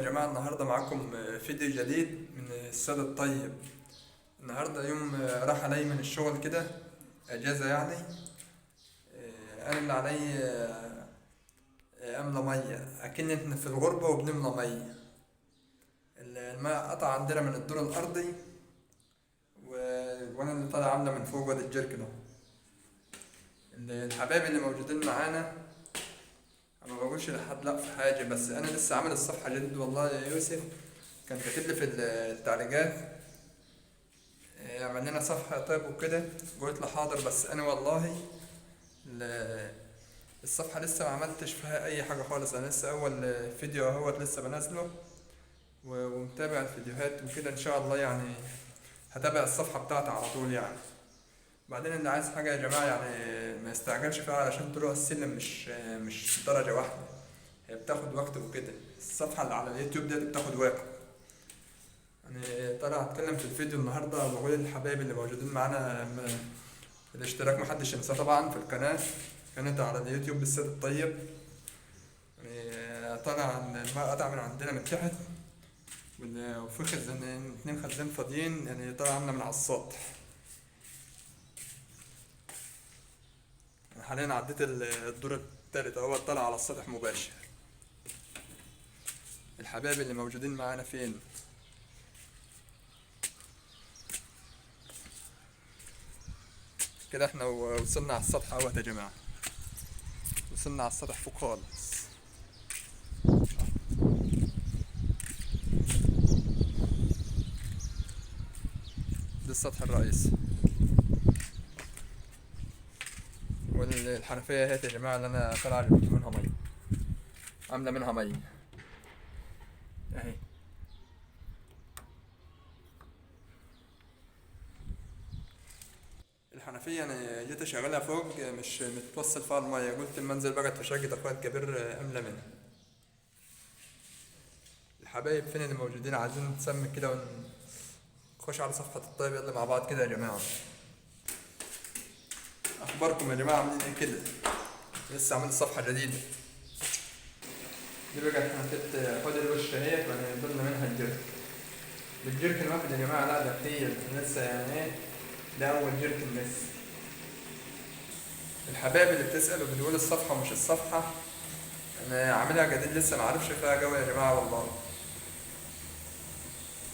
جماعة النهاردة معاكم فيديو جديد من السادة الطيب. النهاردة يوم راح علي من الشغل كده، أجازة يعني. أنا اللي علي أملى مية، أكن إحنا في الغربة وبنملى مية. الماء قطع عندنا من الدور الأرضي وأنا اللي طالع عاملة من فوق وادي الجركن أهو. الحبايب اللي موجودين معانا، أنا ما بقولش لحد لأ في حاجة، بس أنا لسه عامل الصفحة جديد والله يا يوسف. كان كاتب لي في التعليقات اعمل لنا صفحة طيب وكده، قلت له حاضر. بس انا والله ال- الصفحة لسه ما عملتش فيها اي حاجة خالص. انا لسه اول فيديو اهوت لسه بنزله ومتابع الفيديوهات وكده. ان شاء الله يعني هتابع الصفحة بتاعتي على طول يعني. بعدين اللي عايز حاجة يا جماعة يعني ما يستعجلش فيها، علشان طلوع السلم مش درجة واحدة، هي بتاخد وقت وكده. الصفحة اللي على اليوتيوب ديت بتاخد وقت. يعني طالع اتكلم في الفيديو النهارده، بقول للحبايب اللي موجودين معانا الاشتراك محدش ينساه طبعا في القناة. قناة على اليوتيوب بالسيد الطيب. يعني طالع ان الماء قطع من عندنا من تحت، وفي خزان، اتنين خزان فاضيين، يعني طالع عنا من على السطح. أنا حاليا عديت الدور التالت اهو، طالع على السطح مباشر. الحبايب اللي موجودين معانا فين؟ كده احنا وصلنا على السطح اهوت يا جماعة. وصلنا على السطح فوق خالص. ده السطح الرئيسي، والحنفية اهيت يا جماعة اللي أنا طالع منها مية، عاملة منها مية أهي. الحنفية أنا جيت أشغلها فوق مش متوصل فيها المية، قلت أما أنزل بقى في شقة أخويا الكبير أملى منها. الحبايب فين اللي موجودين عايزين نتسمى كده ونخش على صفحة الطيب، يلا مع بعض كده يا جماعة. أخباركم يا جماعة عاملين إيه كده؟ لسه عامل صفحة جديدة. دي بقى حنفية حوض الوش اهيت، ضلنا منها الجركن. بالجركن واحد يا جماعة، لا ده كتير لسه يعني ايه، ده أول جركن لسه. الحبايب اللي بتسأل وبتقول الصفحة مش الصفحة، أنا عاملها جديد لسه معرفش فيها جوي يا جماعة والله.